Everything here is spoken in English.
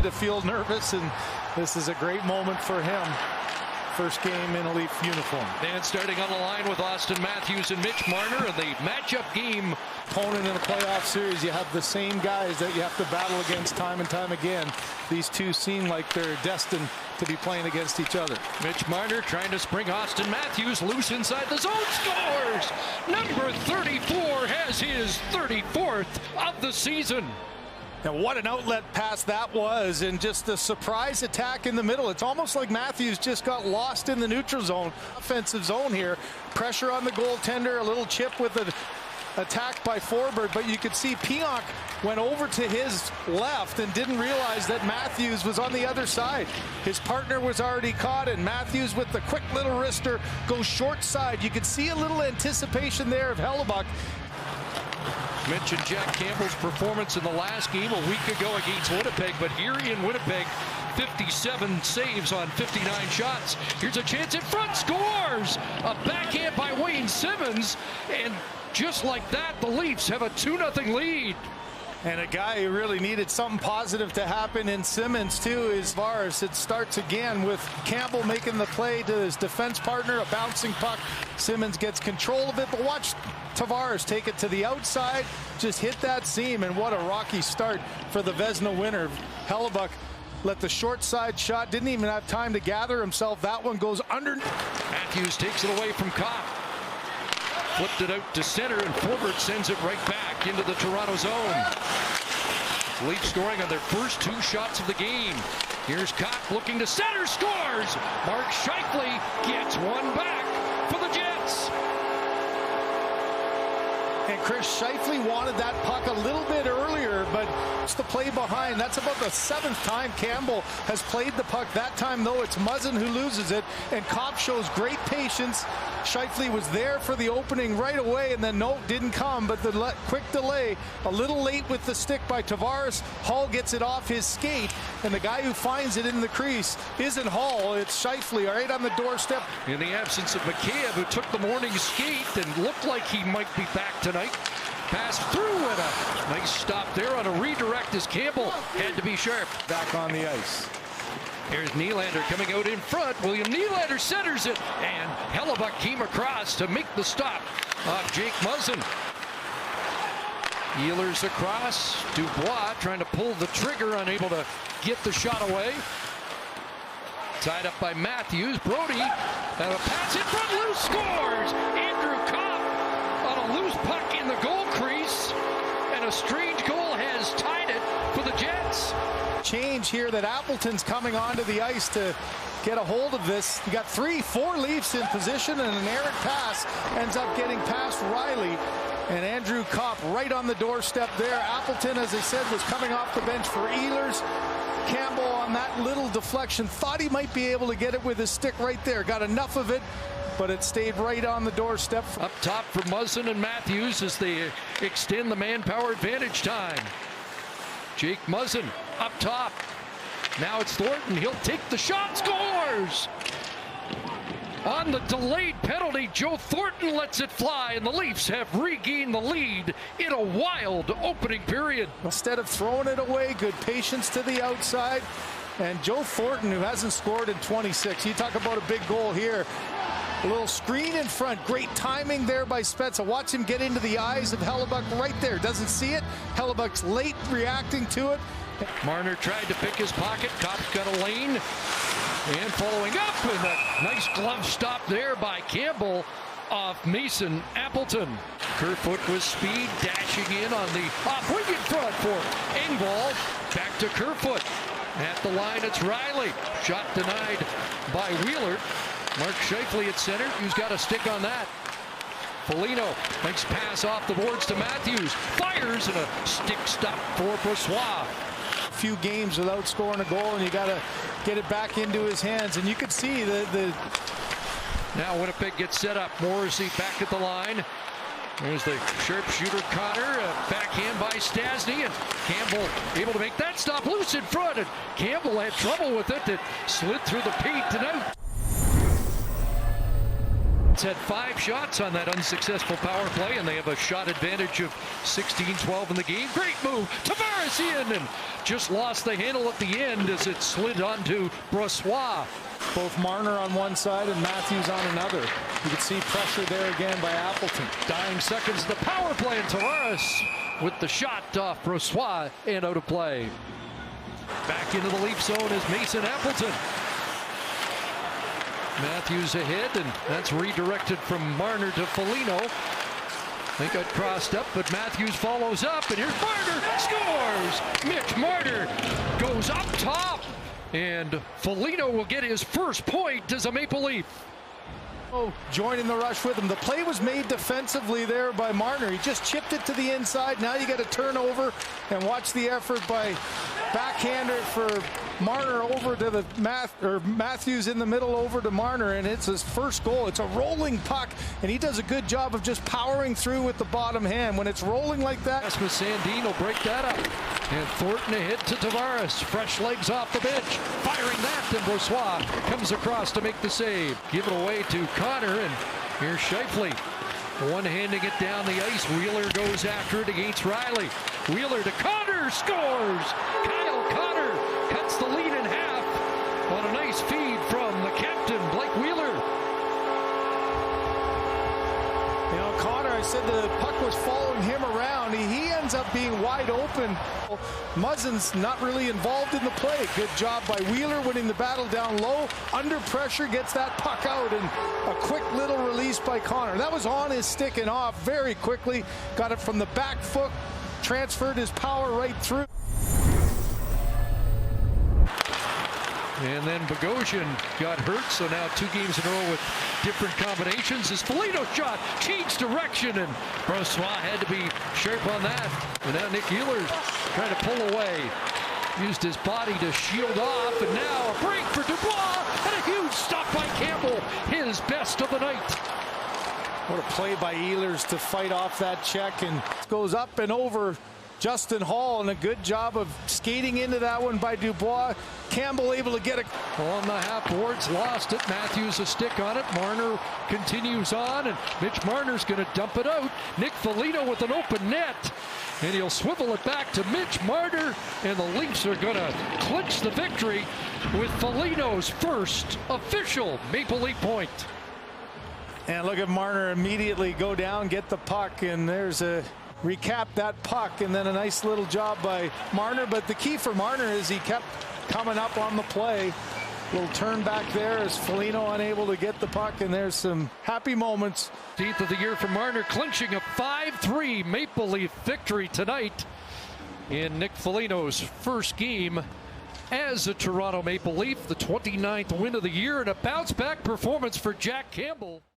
to feel nervous, and this is a great moment for him. First game in a Leaf uniform. And starting on the line with Austin Matthews and Mitch Marner in the matchup game. Opponent in a playoff series, you have the same guys that you have to battle against time and time again. These two seem like they're destined to be playing against each other. Mitch Marner trying to spring Austin Matthews loose inside the zone, scores! Number 34 has his 34th of the season. And what an outlet pass that was, and just a surprise attack in the middle. It's almost like Matthews just got lost in the neutral zone, offensive zone here. Pressure on the goaltender, a little chip with an attack by Forbort, but you could see Pionk went over to his left and didn't realize that Matthews was on the other side. His partner was already caught, and Matthews with the quick little wrister goes short side. You could see a little anticipation there of Hellebuyck. Mentioned Jack Campbell's performance in the last game a week ago against Winnipeg, but here in Winnipeg, 57 saves on 59 shots. Here's a chance in front, scores! A backhand by Wayne Simmonds, and just like that, the Leafs have a 2-0 lead. And a guy who really needed something positive to happen in Simmonds, too, is Tavares. It starts again with Campbell making the play to his defense partner, a bouncing puck. Simmonds gets control of it, but watch Tavares take it to the outside, just hit that seam, and what a rocky start for the Vezina winner. Hellebuyck let the short side shot, didn't even have time to gather himself. That one goes under. Matthews takes it away from Copp. Flipped it out to center, and Forbort sends it right back into the Toronto zone. Leafs scoring on their first 2 shots of the game. Here's Copp looking to center, scores! Mark Scheifele gets one back for the Jets. And Chris Scheifele wanted that puck a little bit earlier, but it's the play behind. That's about the 7th time Campbell has played the puck. That time, though, it's Muzzin who loses it, and Copp shows great patience. Scheifele was there for the opening right away, and then no, didn't come, but the quick delay, a little late with the stick by Tavares. Hall gets it off his skate, and the guy who finds it in the crease isn't Hall, it's Scheifele right on the doorstep. In the absence of Mikheyev, who took the morning skate and looked like he might be back tonight. Pass through, and a nice stop there on a redirect as Campbell had to be sharp. Back on the ice. Here's Nylander coming out in front. William Nylander centers it, and Hellebuyck came across to make the stop off Jake Muzzin. Ehlers across. Dubois trying to pull the trigger, unable to get the shot away. Tied up by Matthews. Brody, and a pass in front, loose, scores! Andrew Copp on a loose puck in the goal crease, and a strange goal has tied it for the Jets. Change here that Appleton's coming onto the ice to get a hold of this. You got 3-4 Leafs in position, and an errant pass ends up getting past Riley. And Andrew Copp right on the doorstep there. Appleton, as I said, was coming off the bench for Ehlers. Campbell on that little deflection thought he might be able to get it with his stick right there. Got enough of it, but it stayed right on the doorstep. Up top for Muzzin and Matthews as they extend the manpower advantage time. Jake Muzzin up top. Now it's Thornton. He'll take the shot, scores! On the delayed penalty, Joe Thornton lets it fly, and the Leafs have regained the lead in a wild opening period. Instead of throwing it away, good patience to the outside. And Joe Thornton, who hasn't scored in 26, you talk about a big goal here. A little screen in front, great timing there by Spezza. Watch him get into the eyes of Hellebuyck right there. Doesn't see it. Hellebuck's late reacting to it. Marner tried to pick his pocket. Copp's got a lane. And following up, and a nice glove stop there by Campbell off Mason Appleton. Kerfoot with speed, dashing in on the off-wing in front for Engvall. Back to Kerfoot. At the line, it's Riley. Shot denied by Wheeler. Mark Scheifele at center, who's got a stick on that. Foligno makes pass off the boards to Matthews. Fires, and a stick stop for Brossoit. Few games without scoring a goal, and you got to get it back into his hands. And you could see the Now Winnipeg gets set up. Morrissey back at the line. There's the sharpshooter Connor, backhand by Stastny, and Campbell able to make that stop loose in front, and Campbell had trouble with it. It slid through the paint and out. It's had 5 shots on that unsuccessful power play, and they have a shot advantage of 16-12 in the game. Great move. Tavares in, and just lost the handle at the end as it slid onto Brossoit. Both Marner on one side and Matthews on another. You can see pressure there again by Appleton. Dying seconds, the power play, and Tavares with the shot off Brossoit and out of play. Back into the Leaf zone is Mason Appleton. Matthews ahead, and that's redirected from Marner to Foligno. They got crossed up, but Matthews follows up, and here's Marner, scores! Mitch Marner goes up top, and Foligno will get his first point as a Maple Leaf. Joining the rush with him. The play was made defensively there by Marner. He just chipped it to the inside. Now you get a turnover, and watch the effort by backhander for Marner over to the Matthews in the middle over to Marner, and it's his first goal. It's a rolling puck, and he does a good job of just powering through with the bottom hand. When it's rolling like that, Rasmus Sandin will break that up, and Thornton ahead to Tavares. Fresh legs off the bench, firing that, and Brossoit comes across to make the save. Give it away to Connor, and here's Scheifele. One-handing it down the ice. Wheeler goes after it against Riley. Wheeler to Connor, scores! Kyle Connor cuts the lead in half on a nice feed from the captain, Blake Wheeler. You know, Connor, I said the puck was following him around. He ends up being wide open. Muzzin's not really involved in the play. Good job by Wheeler winning the battle down low. Under pressure, gets that puck out, and a quick little release by Connor. That was on his stick and off very quickly. Got it from the back foot, transferred his power right through. And then Bogosian got hurt, so now 2 games in a row with different combinations. His Foligno shot changed direction, and Brossoit had to be sharp on that. And now Nick Wheeler trying to pull away. Used his body to shield off, and now a break for Dubois, and a huge stop by Campbell. His best of the night. What a play by Ehlers to fight off that check, and goes up and over Justin Hall, and a good job of skating into that one by Dubois. Campbell able to get it on the half boards, lost it. Matthews a stick on it. Marner continues on, and Mitch Marner's going to dump it out. Nick Foligno with an open net, and he'll swivel it back to Mitch Marner, and the Leafs are going to clinch the victory with Foligno's first official Maple Leaf point. And look at Marner immediately go down, get the puck, and there's a recap that puck, and then a nice little job by Marner. But the key for Marner is he kept coming up on the play. Little turn back there as Foligno unable to get the puck, and there's some happy moments. 10th of the year for Marner, clinching a 5-3 Maple Leaf victory tonight in Nick Foligno's first game as a Toronto Maple Leaf, the 29th win of the year, and a bounce-back performance for Jack Campbell.